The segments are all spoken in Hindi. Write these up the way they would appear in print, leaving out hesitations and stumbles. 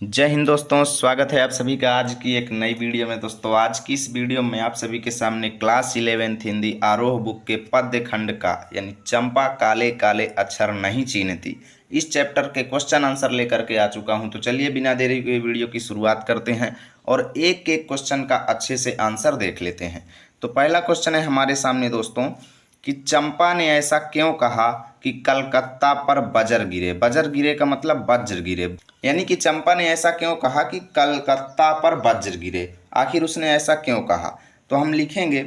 जय हिंद दोस्तों, स्वागत है आप सभी का आज की एक नई वीडियो में। दोस्तों आज की इस वीडियो में आप सभी के सामने क्लास 11th हिंदी आरोह बुक के पद्य खंड का यानी चंपा काले काले अक्षर नहीं चीन्हती इस चैप्टर के क्वेश्चन आंसर लेकर के आ चुका हूं। तो चलिए बिना देरी हुए वीडियो की शुरुआत करते हैं और एक एक क्वेश्चन का अच्छे से आंसर देख लेते हैं। तो पहला क्वेश्चन है हमारे सामने दोस्तों कि चंपा ने ऐसा क्यों कहा कि कलकत्ता पर बजर गिरे। बजर गिरे का मतलब वज्र गिरे, यानी कि चंपा ने ऐसा क्यों कहा कि कलकत्ता पर वज्र गिरे। आखिर उसने ऐसा क्यों कहा, तो हम लिखेंगे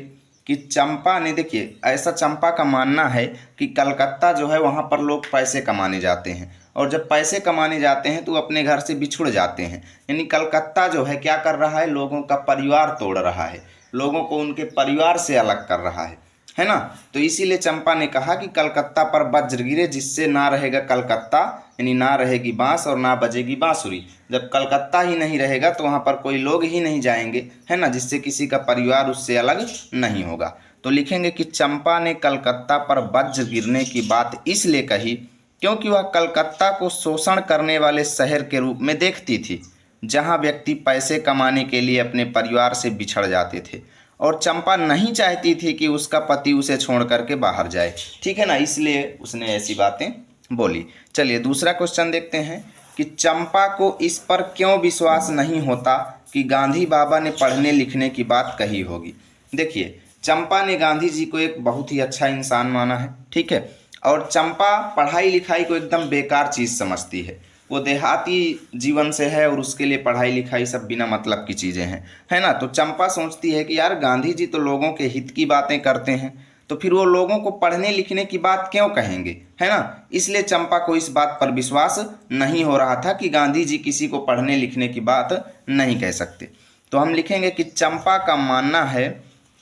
कि चंपा ने, देखिए ऐसा चंपा का मानना है कि कलकत्ता जो है वहाँ पर लोग पैसे कमाने जाते हैं और जब पैसे कमाने जाते हैं तो अपने घर से बिछुड़ जाते हैं। यानी कलकत्ता जो है क्या कर रहा है, लोगों का परिवार तोड़ रहा है, लोगों को उनके परिवार से अलग कर रहा है ना। तो इसीलिए चंपा ने कहा कि कलकत्ता पर वज्र गिरे, जिससे ना रहेगा कलकत्ता, यानी ना रहेगी बांस और ना बजेगी बांसुरी। जब कलकत्ता ही नहीं रहेगा तो वहाँ पर कोई लोग ही नहीं जाएंगे, है ना, जिससे किसी का परिवार उससे अलग नहीं होगा। तो लिखेंगे कि चंपा ने कलकत्ता पर वज्र गिरने की बात इसलिए कही क्योंकि वह कलकत्ता को शोषण करने वाले शहर के रूप में देखती थी, जहाँ व्यक्ति पैसे कमाने के लिए अपने परिवार से बिछड़ जाते थे और चंपा नहीं चाहती थी कि उसका पति उसे छोड़ करके बाहर जाए। ठीक है ना, इसलिए उसने ऐसी बातें बोली। चलिए दूसरा क्वेश्चन देखते हैं कि चंपा को इस पर क्यों विश्वास नहीं होता कि गांधी बाबा ने पढ़ने लिखने की बात कही होगी। देखिए चंपा ने गांधी जी को एक बहुत ही अच्छा इंसान माना है, ठीक है, और चंपा पढ़ाई लिखाई को एकदम बेकार चीज़ समझती है। वो देहाती जीवन से है और उसके लिए पढ़ाई लिखाई सब बिना मतलब की चीज़ें हैं, है ना। तो चंपा सोचती है कि यार गांधी जी तो लोगों के हित की बातें करते हैं, तो फिर वो लोगों को पढ़ने लिखने की बात क्यों कहेंगे, है ना। इसलिए चंपा को इस बात पर विश्वास नहीं हो रहा था कि गांधी जी किसी को पढ़ने लिखने की बात नहीं कह सकते। तो हम लिखेंगे कि चंपा का मानना है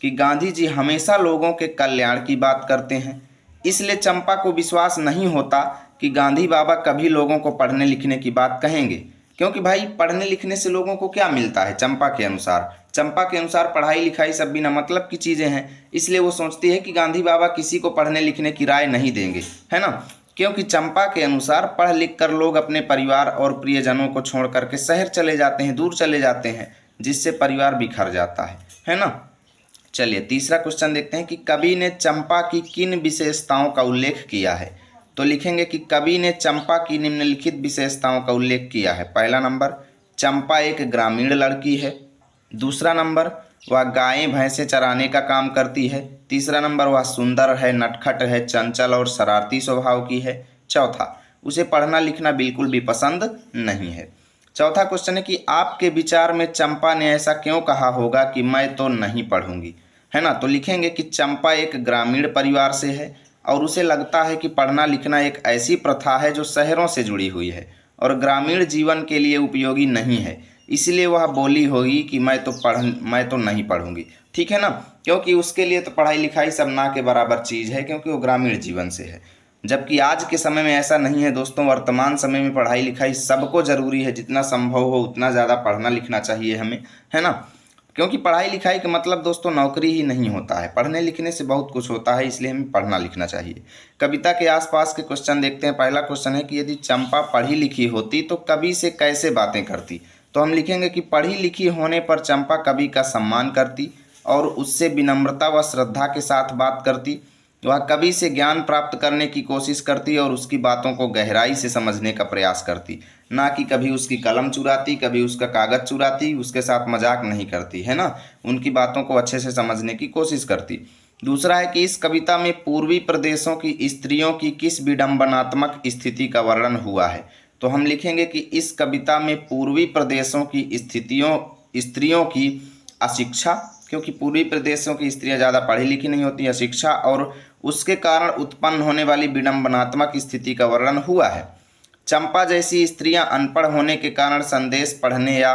कि गांधी जी हमेशा लोगों के कल्याण की बात करते हैं, इसलिए चंपा को विश्वास नहीं होता कि गांधी बाबा कभी लोगों को पढ़ने लिखने की बात कहेंगे। क्योंकि भाई पढ़ने लिखने से लोगों को क्या मिलता है, चंपा के अनुसार पढ़ाई लिखाई सब बिना मतलब की चीज़ें हैं। इसलिए वो सोचती है कि गांधी बाबा किसी को पढ़ने लिखने की राय नहीं देंगे, है ना। क्योंकि चंपा के अनुसार पढ़ लिख कर लोग अपने परिवार और प्रियजनों को छोड़ करके शहर चले जाते हैं, दूर चले जाते हैं, जिससे परिवार बिखर जाता है ना। चलिए तीसरा क्वेश्चन देखते हैं कि कवि ने चंपा की किन विशेषताओं का उल्लेख किया है। तो लिखेंगे कि कवि ने चंपा की निम्नलिखित विशेषताओं का उल्लेख किया है। पहला नंबर, चंपा एक ग्रामीण लड़की है। दूसरा नंबर, वह गायें भैंसें चराने का काम करती है। तीसरा नंबर, वह सुंदर है, नटखट है, चंचल और शरारती स्वभाव की है। चौथा, उसे पढ़ना लिखना बिल्कुल भी पसंद नहीं है। चौथा क्वेश्चन है कि आपके विचार में चंपा ने ऐसा क्यों कहा होगा कि मैं तो नहीं पढ़ूंगी, है ना। तो लिखेंगे कि चंपा एक ग्रामीण परिवार से है और उसे लगता है कि पढ़ना लिखना एक ऐसी प्रथा है जो शहरों से जुड़ी हुई है और ग्रामीण जीवन के लिए उपयोगी नहीं है, इसलिए वह बोली होगी कि मैं तो नहीं पढ़ूंगी। ठीक है ना, क्योंकि उसके लिए तो पढ़ाई लिखाई सब ना के बराबर चीज़ है, क्योंकि वो ग्रामीण जीवन से है। जबकि आज के समय में ऐसा नहीं है दोस्तों, वर्तमान समय में पढ़ाई लिखाई सबको ज़रूरी है, जितना संभव हो उतना ज़्यादा पढ़ना लिखना चाहिए हमें, है ना। क्योंकि पढ़ाई लिखाई का मतलब दोस्तों नौकरी ही नहीं होता है, पढ़ने लिखने से बहुत कुछ होता है, इसलिए हमें पढ़ना लिखना चाहिए। कविता के आसपास के क्वेश्चन देखते हैं। पहला क्वेश्चन है कि यदि चंपा पढ़ी लिखी होती तो कवि से कैसे बातें करती। तो हम लिखेंगे कि पढ़ी लिखी होने पर चंपा कवि का सम्मान करती और उससे विनम्रता व श्रद्धा के साथ बात करती। वह कवि से ज्ञान प्राप्त करने की कोशिश करती और उसकी बातों को गहराई से समझने का प्रयास करती, ना कि कभी उसकी कलम चुराती, कभी उसका कागज़ चुराती, उसके साथ मजाक नहीं करती, है ना। उनकी बातों को अच्छे से समझने की कोशिश करती। दूसरा है कि इस कविता में पूर्वी प्रदेशों की स्त्रियों की किस विडंबनात्मक स्थिति का वर्णन हुआ है। तो हम लिखेंगे कि इस कविता में पूर्वी प्रदेशों की स्त्रियों की अशिक्षा, क्योंकि पूर्वी प्रदेशों की स्त्रियां ज़्यादा पढ़ी लिखी नहीं होती, अशिक्षा और उसके कारण उत्पन्न होने वाली विडंबनात्मक स्थिति का वर्णन हुआ है। चंपा जैसी स्त्रियां अनपढ़ होने के कारण संदेश पढ़ने या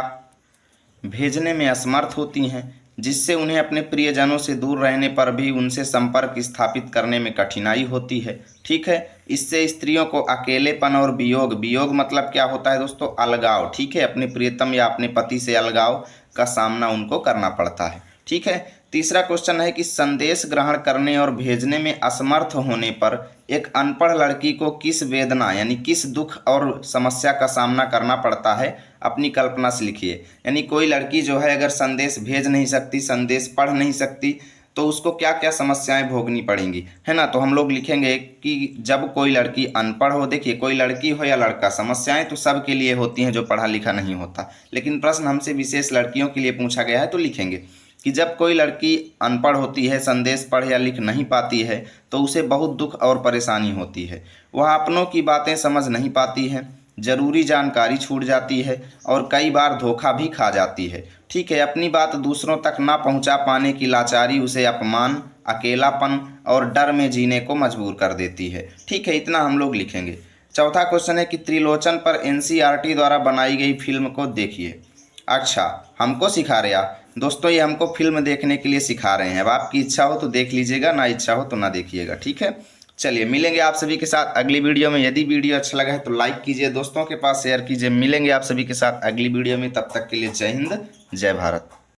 भेजने में असमर्थ होती हैं, जिससे उन्हें अपने प्रियजनों से दूर रहने पर भी उनसे संपर्क स्थापित करने में कठिनाई होती है। ठीक है, इससे स्त्रियों को अकेलेपन और वियोग मतलब क्या होता है दोस्तों, अलगाव, ठीक है, अपने प्रियतम या अपने पति से अलगाव का सामना उनको करना पड़ता है। ठीक है, तीसरा क्वेश्चन है कि संदेश ग्रहण करने और भेजने में असमर्थ होने पर एक अनपढ़ लड़की को किस वेदना यानी किस दुख और समस्या का सामना करना पड़ता है, अपनी कल्पना से लिखिए। यानी कोई लड़की जो है अगर संदेश भेज नहीं सकती, संदेश पढ़ नहीं सकती, तो उसको क्या क्या समस्याएं भोगनी पड़ेंगी, है ना। तो हम लोग लिखेंगे कि जब कोई लड़की अनपढ़ हो, देखिए कोई लड़की हो या लड़का, समस्याएं तो सबके लिए होती हैं जो पढ़ा लिखा नहीं होता, लेकिन प्रश्न हमसे विशेष लड़कियों के लिए पूछा गया है, तो लिखेंगे कि जब कोई लड़की अनपढ़ होती है, संदेश पढ़ या लिख नहीं पाती है, तो उसे बहुत दुख और परेशानी होती है। वह अपनों की बातें समझ नहीं पाती है, जरूरी जानकारी छूट जाती है और कई बार धोखा भी खा जाती है। ठीक है, अपनी बात दूसरों तक ना पहुंचा पाने की लाचारी उसे अपमान, अकेलापन और डर में जीने को मजबूर कर देती है। ठीक है, इतना हम लोग लिखेंगे। चौथा क्वेश्चन है कि त्रिलोचन पर एनसीईआरटी द्वारा बनाई गई फिल्म को देखिए। अच्छा, हमको सिखा रहे आप दोस्तों, ये हमको फिल्म देखने के लिए सिखा रहे हैं। अब आपकी इच्छा हो तो देख लीजिएगा, ना इच्छा हो तो ना देखिएगा। ठीक है, चलिए मिलेंगे आप सभी के साथ अगली वीडियो में। यदि वीडियो अच्छा लगा है तो लाइक कीजिए, दोस्तों के पास शेयर कीजिए। मिलेंगे आप सभी के साथ अगली वीडियो में, तब तक के लिए जय हिंद, जय भारत।